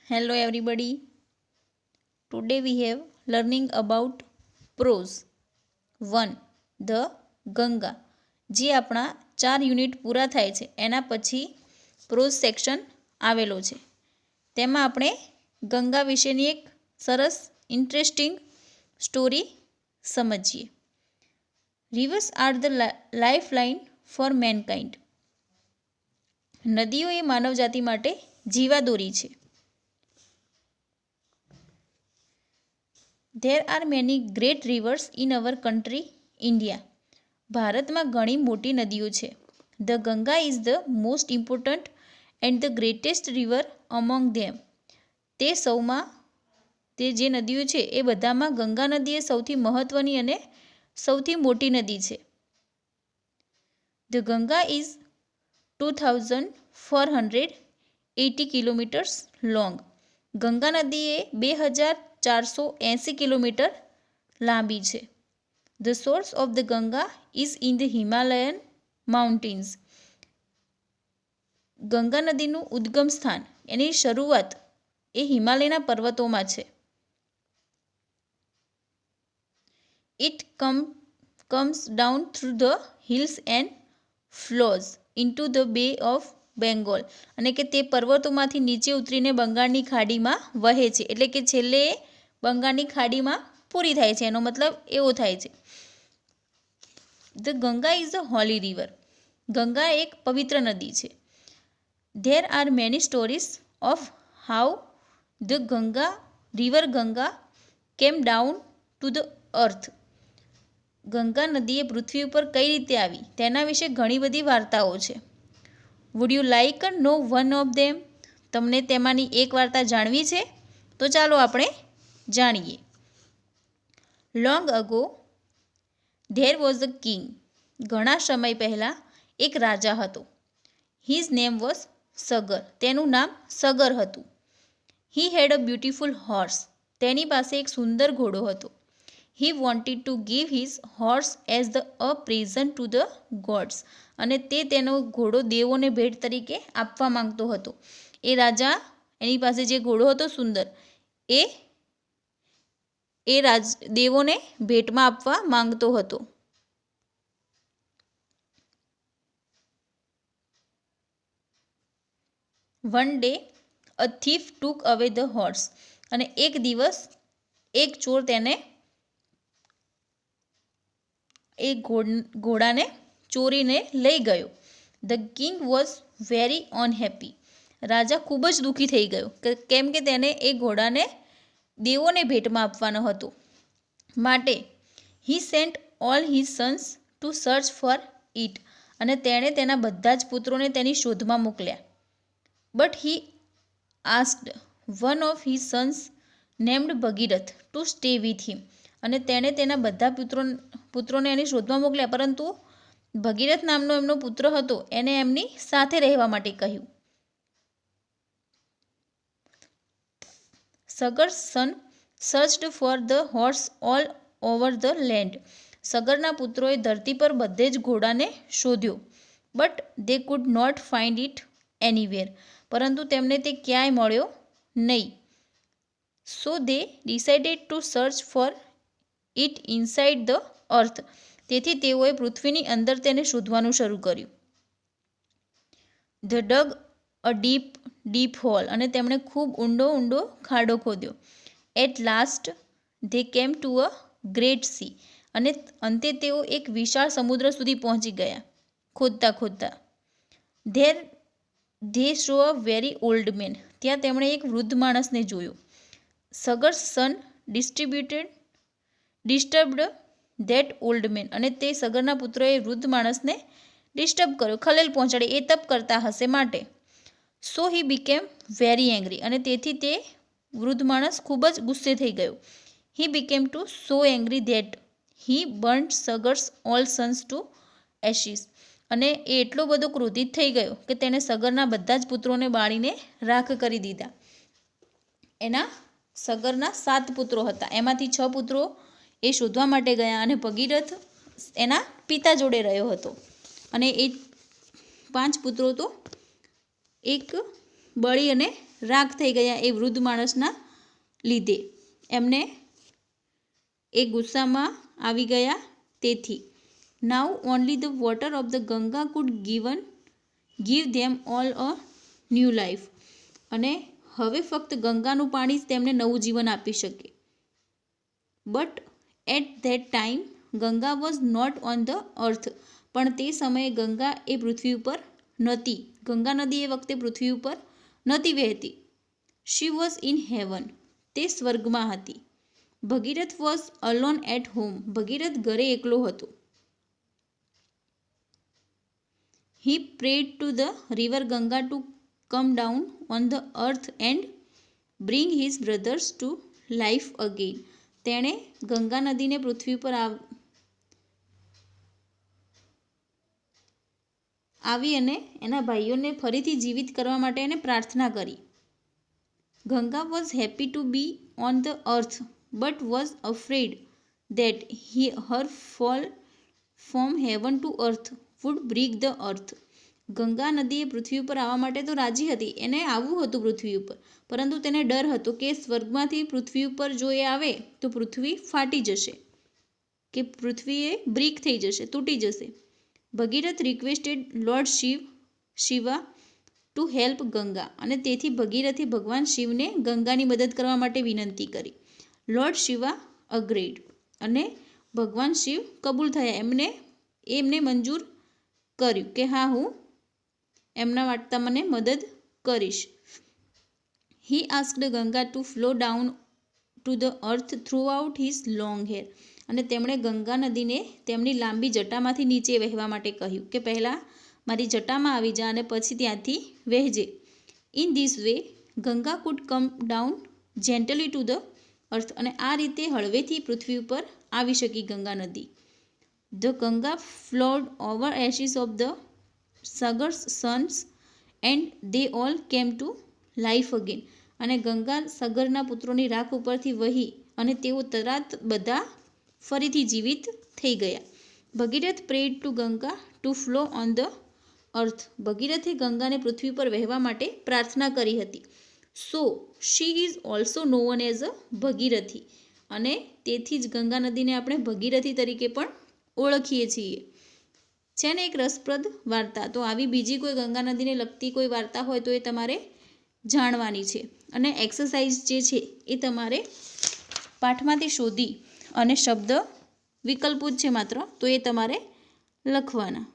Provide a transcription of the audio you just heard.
Hello everybody. Today we have learning about prose. 1. The Ganga. જે આપણા 4 unit પૂરા થાય છે એના પછી પ્રોઝ સેક્શન આવેલો છે. તેમાં આપણે ગંગા વિશેની એક સરસ ઇન્ટરેસ્ટિંગ સ્ટોરી સમજીએ. Rivers are the life line for mankind. નદીઓ એ માનવજાતિ માટે જીવાદોરી છે. There are many great rivers in our country, India. ભારતમાં ઘણી મોટી નદીઓ છે. The Ganga is the most important and the greatest river among them. તે જે નદીઓ છે એ બધામાં ગંગા નદી એ સૌથી મહત્વની અને સૌથી મોટી નદી છે. The Ganga is 2480 kilometers long. Ganga નદી એ 2480 કિલોમીટર લાંબી છે. The source of the Ganga is in the Himalayan mountains. Ganga નદીનું ઉદ્ગમ સ્થાન એની શરૂઆત એ હિમાલયના પર્વતોમાં છે. It comes down through the hills and flows into the Bay of Bengal. અને કે તે પર્વતોમાંથી નીચે ઉતરીને બંગાળની ખાડીમાં વહે છે. એટલે કે છેલ્લે બંગાળની ખાડીમાં પૂરી થાય છે. એનો મતલબ એવો થાય છે. The Ganga is a Holi river. Ganga એક પવિત્ર નદી છે. There are many stories of how the river Ganga કેમ down to the earth. Ganga નદી એ પૃથ્વી ઉપર કઈ રીતે આવી તેના વિશે ઘણી બધી વાર્તાઓ છે. Would you like know one of them? તમને તેમાંની એક વાર્તા જાણવી છે? તો ચાલો આપણે જાણીએ. Long ago there was a king. ઘણા સમય પહેલાં એક રાજા હતો. His name was Sagar. તેનું નામ સગર હતું. હી હેડ અ બ્યુટિફુલ હોર્સ. તેની પાસે એક સુંદર ઘોડો હતો. He wanted to give his horse as a present to the gods. અને તે તેનો ઘોડો દેવોને ભેટ તરીકે આપવા માંગતો હતો. એ રાજા એની પાસે જે ઘોડો હતો સુંદર એ દેવોને ભેટમાં આપવા માંગતો હતો. વન ડે અ થીફ ટુક અવે ધ હોર્સ. અને એક દિવસ એક ચોર તેને એ ઘોડાને ચોરીને લઈ ગયો. The king was very unhappy. રાજા ખૂબ જ દુઃખી થઈ ગયો કેમ કે તેને એ ઘોડાને દેવોને ભેટમાં આપવાનો હતો. માટે he sent all his sons to search for it. અને તેણે તેના બધા જ પુત્રોને તેની શોધમાં મોકલ્યા. But he asked one of his sons named Bhagirath to stay with him. અને તેણે તેના બધા પુત્રોને એની શોધમાં મોકલ્યા, પરંતુ ભગીરથ નામનો એમનો પુત્ર હતો એને એમની સાથે રહેવા માટે કહ્યું. Sagar's son searched for the horse all over the land. સગરના પુત્રોએ ધરતી પર બધે જ ઘોડાને શોધ્યો. But they could not find it anywhere. પરંતુ તેમને તે ક્યાંય મળ્યો નહીં. So they decided to search for it inside the earth. તેથી તેઓએ પૃથ્વીની અંદર તેને શોધવાનું શરૂ કર્યું. The dug a deep hole. અને તેમણે ખૂબ ઊંડો ખાડો ખોદ્યો. At last they came to a great sea. અને અંતે તેઓ એક વિશાળ સમુદ્ર સુધી પહોંચી ગયા ખોદતા. They saw a very old man. ત્યાં તેમણે એક વૃદ્ધ માણસને જોયો. Sagar's son disturbed that old man. અને તે સગરના પુત્રોએ વૃદ્ધ માણસને ડિસ્ટર્બ કર્યો, ખલેલ પહોંચાડી, એ તપ કરતા હશે માટે. સો હી બીકેમ વેરી એંગ્રી. અને તેથી તે વૃદ્ધ માણસ ખૂબ જ ગુસ્સે થઈ ગયો. He became too so angry that he burnt Sagar's all sons to ashes. અને એ એટલો બધો ક્રોધિત થઈ ગયો કે તેણે સગરના બધા જ પુત્રોને બાળીને રાખ કરી દીધા. એના સગરના 7 પુત્રો હતા. એમાંથી 6 પુત્રો એ શોધવા માટે ગયા અને ભગીરથ એના પિતા જોડે રહ્યો હતો. અને એ 5 પુત્રો તો એક બળી અને રાખ થઈ ગયા એ વૃદ્ધ માણસના લીધે. એમને એ ગુસ્સામાં આવી ગયા તેથી. Now only the water of the Ganga could give them all a new life. અને હવે ફક્ત ગંગાનું પાણી જ તેમને નવું જીવન આપી શકે. But at that time Ganga was not on the earth. પણ તે સમયે ગંગા એ પૃથ્વી ઉપર નહોતી. ગંગા નદી એ વખતે પૃથ્વી ઉપર નહોતી વહેતી. She was in heaven. તે સ્વર્ગમાં હતી. Bhagirath was alone at home. Bhagirath ઘરે એકલો હતો. He prayed to the river Ganga to come down on the earth and bring his brothers to life again. તેણે ગંગા નદીને પૃથ્વી પર આવી અને એના ભાઈઓને ફરીથી જીવિત કરવા માટે એને પ્રાર્થના કરી. Ganga was happy to be on the earth but was afraid that her fall from heaven to earth would break the earth. Ganga નદીએ પૃથ્વી ઉપર આવવા માટે તો રાજી હતી. એને આવવું હતું પૃથ્વી ઉપર, પરંતુ તેને ડર હતો કે સ્વર્ગમાંથી પૃથ્વી ઉપર જો એ આવે તો પૃથ્વી ફાટી જશે, કે પૃથ્વી એ બ્રેક થઈ જશે, તૂટી જશે. Bhagirath requested lord Shiva to help Ganga. અને તેથી ભગીરથે ભગવાન શિવને ગંગાની મદદ કરવા માટે વિનંતી કરી. Lord Shiva agreed. અને ભગવાન શિવ કબૂલ થયા. એમને મંજૂર કર્યું કે હા, હું એમના માટે મને મદદ કરીશ. He asked Ganga to flow down to the earth throughout his long hair. અને તેમણે ગંગા નદીને તેમની લાંબી જટામાંથી નીચે વહેવા માટે કહ્યું કે પહેલાં મારી જટામાં આવી જા અને પછી ત્યાંથી વહેજે. In this way Ganga could come down gently to the earth. અને આ રીતે હળવેથી પૃથ્વી ઉપર આવી શકી ગંગા નદી. The Ganga flowed over ashes of the Sagar's sons and they all came to life again. અને ગંગા સગરના પુત્રોની રાખ ઉપરથી વહી અને તેઓ તરત બધા ફરીથી જીવિત થઈ ગયા. Bhagirath prayed to Ganga to flow on the earth. ભગીરથે ગંગાને પૃથ્વી પર વહેવા માટે પ્રાર્થના કરી હતી. So she is also known as a Bhagirathi. અને તેથી જ ગંગા નદીને આપણે ભગીરથી તરીકે પણ ઓળખીએ છીએ. છે ને એક રસપ્રદ વાર્તા. તો આવી બીજી કોઈ ગંગા નદીને લગતી કોઈ વાર્તા હોય તો એ તમારે જાણવાની છે. અને એક્સરસાઇઝ જે છે એ તમારે પાઠમાંથી શોધી અને શબ્દ વિકલ્પો જ છે માત્ર, તો એ તમારે લખવાના.